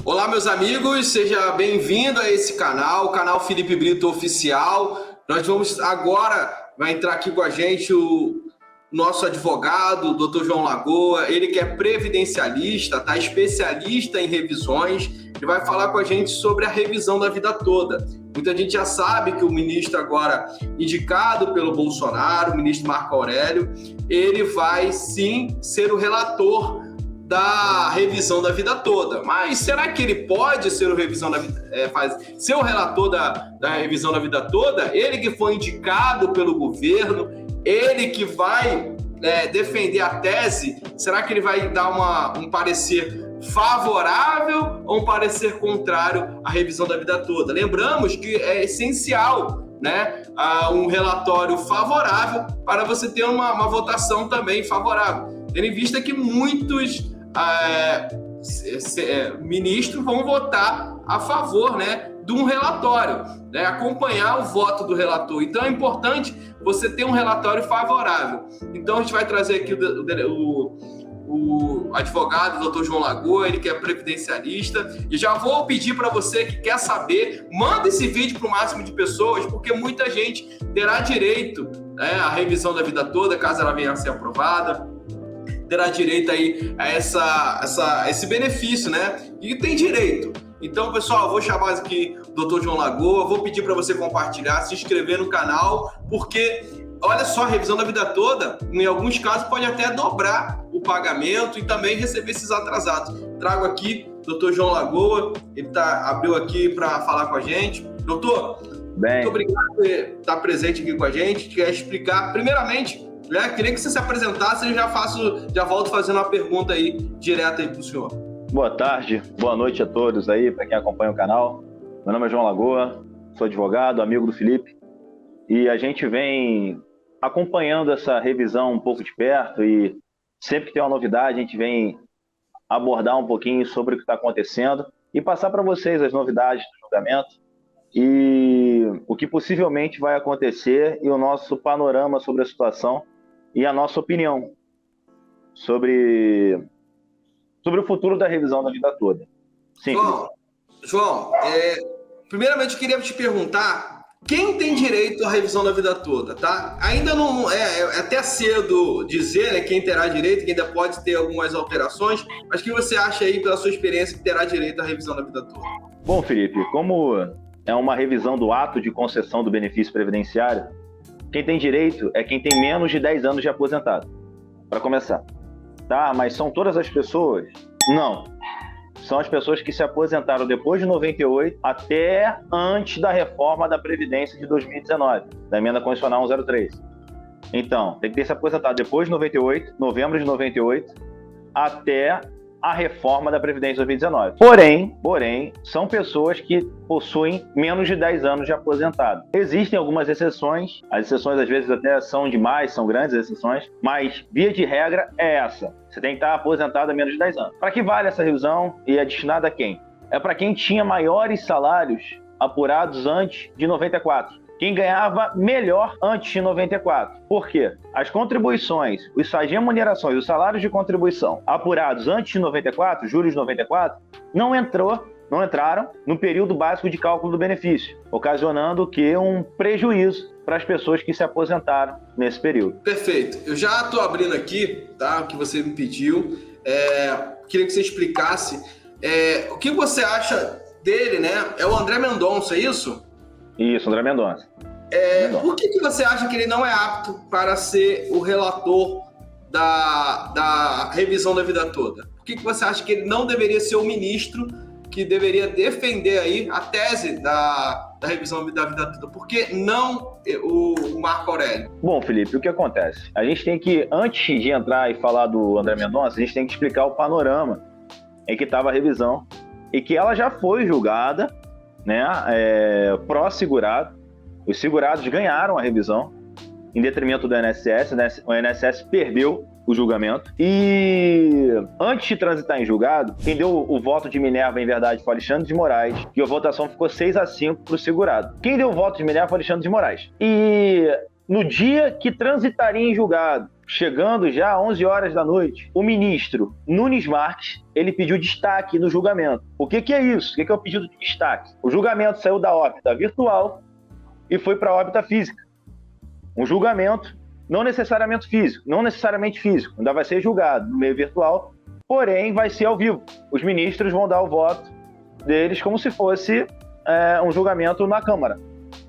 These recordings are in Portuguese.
Olá, meus amigos, seja bem-vindo a esse canal, o canal Felipe Brito Oficial. Vai entrar aqui com a gente o nosso advogado, o Dr. João Lagoa, ele que é previdencialista, tá? Especialista em revisões, e vai falar com a gente sobre a revisão da vida toda. Muita gente já sabe que o ministro agora indicado pelo Bolsonaro, o ministro Marco Aurélio, ele vai sim ser o relator da revisão da vida toda. Mas será que ele pode ser o ser o relator da revisão da vida toda? Ele que foi indicado pelo governo, ele que vai defender a tese, será que ele vai dar um parecer favorável ou um parecer contrário à revisão da vida toda? Lembramos que é essencial, né, um relatório favorável para você ter uma votação também favorável, tendo em vista que muitos ministros vão votar a favor, né, de um relatório, né, acompanhar o voto do relator. Então é importante você ter um relatório favorável. Então a gente vai trazer aqui o advogado, o Dr. João Lagoa, ele que é previdencialista, e já vou pedir para você que quer saber, manda esse vídeo para o máximo de pessoas, porque muita gente terá direito, né, à revisão da vida toda, caso ela venha a ser aprovada, terá direito aí a esse benefício, né? E tem direito. Então, pessoal, eu vou chamar aqui o Dr. João Lagoa, vou pedir para você compartilhar, se inscrever no canal, porque, olha só, a revisão da vida toda, em alguns casos, pode até dobrar o pagamento e também receber esses atrasados. Trago aqui o Dr. João Lagoa, ele abriu aqui para falar com a gente. Doutor, muito obrigado por estar presente aqui com a gente. Quer explicar, primeiramente, queria que você se apresentasse e já volto fazendo uma pergunta aí, direta aí para o senhor. Boa tarde, boa noite a todos aí, para quem acompanha o canal. Meu nome é João Lagoa, sou advogado, amigo do Felipe, e a gente vem acompanhando essa revisão um pouco de perto e sempre que tem uma novidade a gente vem abordar um pouquinho sobre o que está acontecendo e passar para vocês as novidades do julgamento e o que possivelmente vai acontecer e o nosso panorama sobre a situação e a nossa opinião sobre o futuro da revisão da vida toda. Sim. João, primeiramente eu queria te perguntar, quem tem direito à revisão da vida toda, tá? Ainda não é até cedo dizer, né, quem terá direito, quem ainda pode ter algumas alterações, mas o que você acha aí, pela sua experiência, que terá direito à revisão da vida toda? Bom, Felipe, como é uma revisão do ato de concessão do benefício previdenciário, quem tem direito é quem tem menos de 10 anos de aposentado, para começar. Tá, mas são todas as pessoas? Não. São as pessoas que se aposentaram depois de 98 até antes da reforma da Previdência de 2019, da Emenda Constitucional 103. Então, tem que ter se aposentado depois de 98, novembro de 98, até a reforma da Previdência de 2019. Porém, são pessoas que possuem menos de 10 anos de aposentado. Existem algumas exceções, as exceções às vezes até são demais, são grandes exceções, mas via de regra é essa. Você tem que estar aposentado há menos de 10 anos. Para que vale essa revisão e é destinada a quem? É para quem tinha maiores salários apurados antes de 94. Quem ganhava melhor antes de 94. Por quê? As contribuições, as remunerações, os salários de contribuição apurados antes de 94, julho de 94, não entraram no período básico de cálculo do benefício, ocasionando um prejuízo para as pessoas que se aposentaram nesse período. Perfeito. Eu já estou abrindo aqui, tá, o que você me pediu. Queria que você explicasse o que você acha dele, né? É o André Mendonça, é isso? Isso, André Mendonça. Por que você acha que ele não é apto para ser o relator da revisão da vida toda? Por que você acha que ele não deveria ser o ministro que deveria defender aí a tese da revisão da vida toda? Por que não o Marco Aurélio? Bom, Felipe, o que acontece? A gente tem que, antes de entrar e falar do André Mendonça, a gente tem que explicar o panorama em que estava a revisão e que ela já foi julgada, né, pró-segurado. Os segurados ganharam a revisão em detrimento do INSS, né? O INSS perdeu o julgamento. E antes de transitar em julgado, quem deu o voto de Minerva, em verdade, foi Alexandre de Moraes, e a votação ficou 6-5 para o segurado. Quem deu o voto de Minerva foi Alexandre de Moraes. E no dia que transitaria em julgado, chegando já às 11 horas da noite, o ministro Nunes Marques, ele pediu destaque no julgamento. O que é isso? O que é o pedido de destaque? O julgamento saiu da órbita virtual e foi para a órbita física. Um julgamento não necessariamente físico, ainda vai ser julgado no meio virtual, porém vai ser ao vivo. Os ministros vão dar o voto deles como se fosse um julgamento na Câmara,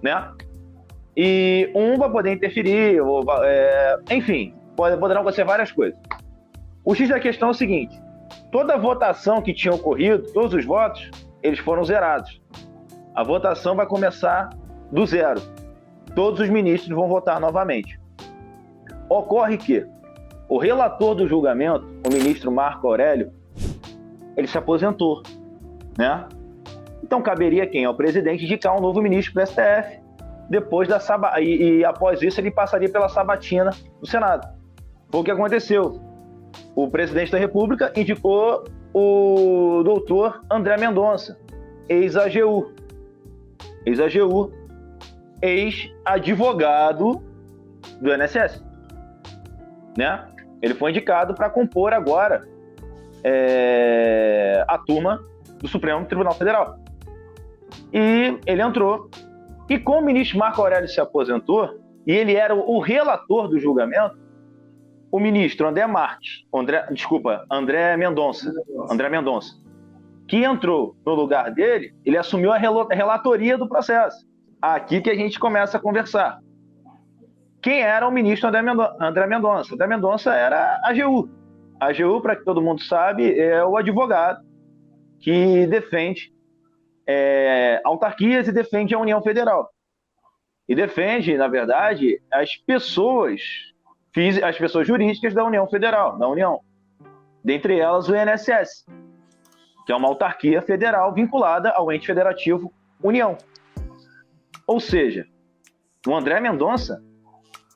né? E um vai poder interferir, enfim, poderão acontecer várias coisas. O X da questão é o seguinte: toda a votação que tinha ocorrido, todos os votos, eles foram zerados. A votação vai começar do zero. Todos os ministros vão votar novamente. Ocorre que o relator do julgamento, o ministro Marco Aurélio, ele se aposentou, né? Então caberia quem? Ao presidente indicar um novo ministro para o STF. Depois e após isso ele passaria pela sabatina do Senado. Foi o que aconteceu. O presidente da República indicou o doutor André Mendonça, ex-AGU, ex-advogado do INSS, né? Ele foi indicado para compor agora a turma do Supremo Tribunal Federal. E ele entrou. E como o ministro Marco Aurélio se aposentou, e ele era o relator do julgamento, o ministro André Mendonça, que entrou no lugar dele, ele assumiu a relatoria do processo. Aqui que a gente começa a conversar. Quem era o ministro André Mendonça? André Mendonça era a AGU. A AGU, para que todo mundo sabe, é o advogado que defende autarquias e defende a União Federal. E defende, na verdade, as pessoas jurídicas da União Federal, da União. Dentre elas, o INSS, que é uma autarquia federal vinculada ao ente federativo União. Ou seja, o André Mendonça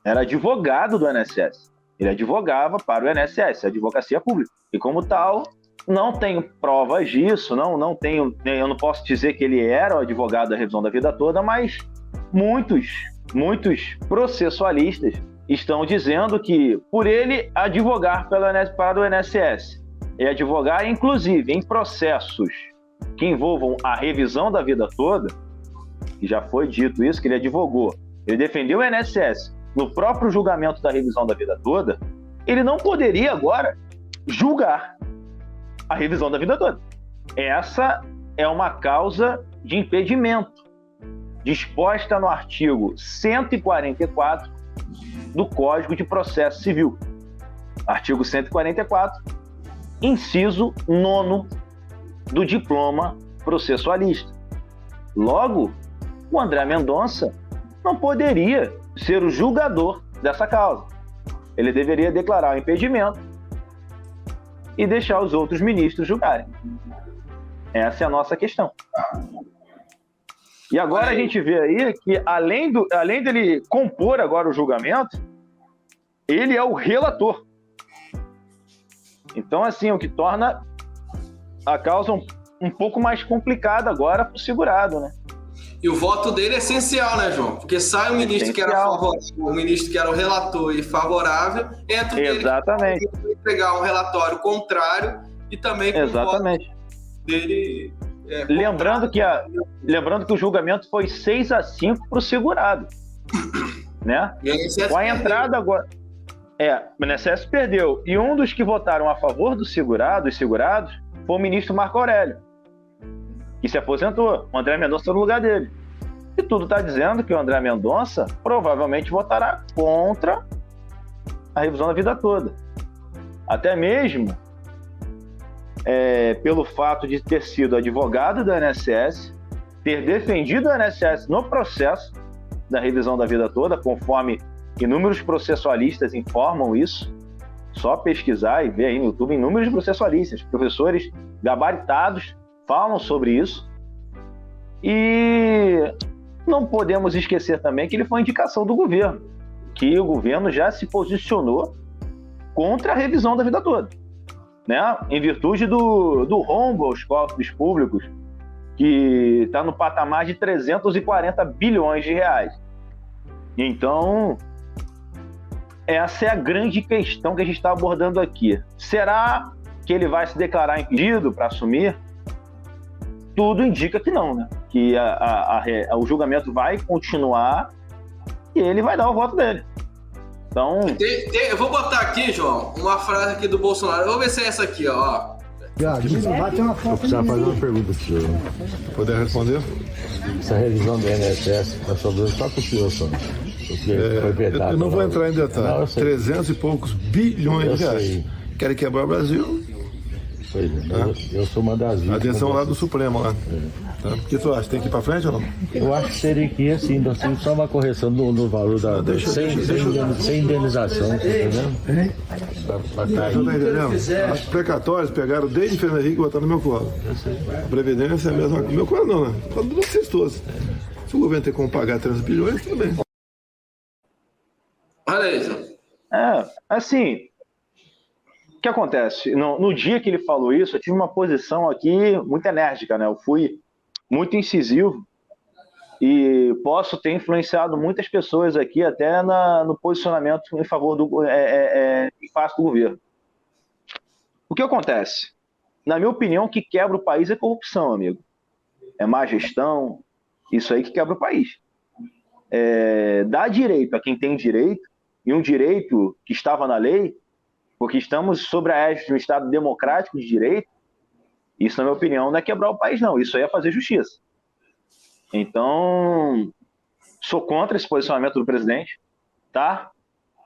era advogado do INSS. Ele advogava para o INSS, a advocacia pública. E como tal, não tenho provas disso, eu não posso dizer que ele era o advogado da revisão da vida toda, mas muitos processualistas estão dizendo que, por ele advogar para o INSS e advogar, inclusive, em processos que envolvam a revisão da vida toda, e já foi dito isso, que ele advogou, ele defendeu o INSS no próprio julgamento da revisão da vida toda, ele não poderia agora julgar a revisão da vida toda. Essa é uma causa de impedimento disposta no artigo 144 do Código de Processo Civil. Artigo 144, inciso 9º do diploma processualista. Logo, o André Mendonça não poderia ser o julgador dessa causa. Ele deveria declarar o impedimento e deixar os outros ministros julgarem. Essa é a nossa questão. E agora a gente vê aí que, além dele compor agora o julgamento, ele é o relator. Então, assim, o que torna a causa um pouco mais complicada agora para o segurado, né? E o voto dele é essencial, né, João? Porque sai o ministro que era favorável, o ministro que era o relator e favorável, entra o dele Exatamente. Que vai entregar um relatório contrário e também com Exatamente. o voto dele. Lembrando que o julgamento foi 6-5 para o segurado, né? Com a entrada agora, o INSS perdeu. E um dos que votaram a favor do segurado, os segurados, foi o ministro Marco Aurélio, que se aposentou. O André Mendonça no lugar dele. E tudo está dizendo que o André Mendonça provavelmente votará contra a revisão da vida toda. Até mesmo pelo fato de ter sido advogado do INSS, ter defendido o INSS no processo da revisão da vida toda, conforme inúmeros processualistas informam isso. Só pesquisar e ver aí no YouTube inúmeros processualistas, professores gabaritados falam sobre isso. E não podemos esquecer também que ele foi indicação do governo, que o governo já se posicionou contra a revisão da vida toda, né? Em virtude do rombo aos cofres públicos, que está no patamar de 340 bilhões de reais. Então, essa é a grande questão que a gente está abordando aqui. Será que ele vai se declarar impedido para assumir? Tudo indica que não, né? Que o julgamento vai continuar e ele vai dar o voto dele. Então... eu vou botar aqui, João, uma frase aqui do Bolsonaro. Vamos ver se é essa aqui, ó. Eu precisava fazer uma pergunta pro senhor. Poder responder? Essa revisão do INSS está sobrando só para o senhor, só. Porque foi vetado. Eu não vou entrar em detalhe. Não, 300 e poucos bilhões de reais. Sei. Querem quebrar o Brasil. Pois é, eu sou uma das vítimas. Atenção lá do Supremo lá. Tá? O que tu acha? Tem que ir para frente ou não? Eu acho que teria que ir assim, só uma correção no valor sem indenização, tá entendendo? Pra Você tá entendendo? Os precatórios pegaram desde Fernando Henrique e botaram no meu colo. A Previdência é a mesma coisa. Meu colo não, né? Colo de vocês todos. Se o governo tem como pagar 300 bilhões, tudo bem. Olha aí, assim, o que acontece? No dia que ele falou isso, eu tive uma posição aqui muito enérgica, né? Eu fui muito incisivo e posso ter influenciado muitas pessoas aqui até no posicionamento em favor em face do governo. O que acontece? Na minha opinião, o que quebra o país é corrupção, amigo. É má gestão, isso aí que quebra o país. Dá direito a quem tem direito, e um direito que estava na lei, porque estamos sobre a égide de um Estado democrático de direito. Isso, na minha opinião, não é quebrar o país, não. Isso aí é fazer justiça. Então, sou contra esse posicionamento do presidente, tá?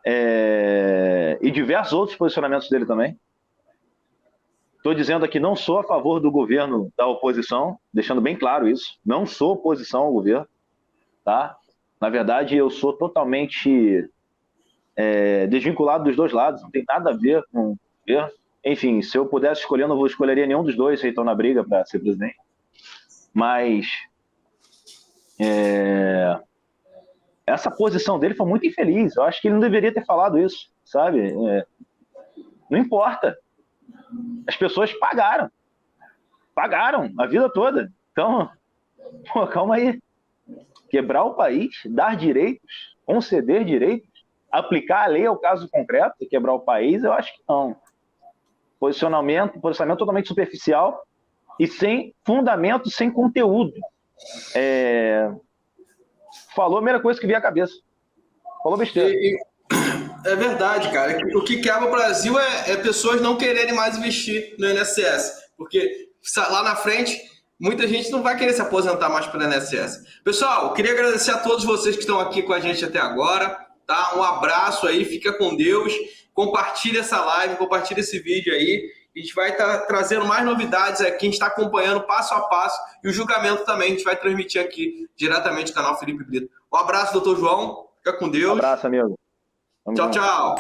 E diversos outros posicionamentos dele também. Estou dizendo aqui, não sou a favor do governo da oposição, deixando bem claro isso. Não sou oposição ao governo, tá? Na verdade, eu sou totalmente desvinculado dos dois lados, não tem nada a ver com o governo. Enfim, se eu pudesse escolher, eu não escolheria nenhum dos dois se estão na briga para ser presidente. Mas essa posição dele foi muito infeliz. Eu acho que ele não deveria ter falado isso, sabe? Não importa. As pessoas pagaram a vida toda. Então, calma aí. Quebrar o país, dar direitos, conceder direitos, aplicar a lei ao caso concreto e quebrar o país, eu acho que não. Posicionamento totalmente superficial e sem fundamento, sem conteúdo. Falou a primeira coisa que veio à cabeça. Falou besteira. É verdade, cara. O que quebra o Brasil é pessoas não quererem mais investir no INSS. Porque lá na frente, muita gente não vai querer se aposentar mais pelo INSS. Pessoal, queria agradecer a todos vocês que estão aqui com a gente até agora. Tá? Um abraço aí, fica com Deus. Compartilha essa live, compartilha esse vídeo aí. A gente vai estar trazendo mais novidades aqui. A gente está acompanhando passo a passo. E o julgamento também a gente vai transmitir aqui diretamente no canal Felipe Brito. Um abraço, doutor João. Fica com Deus. Um abraço, amigo. Tchau, tchau.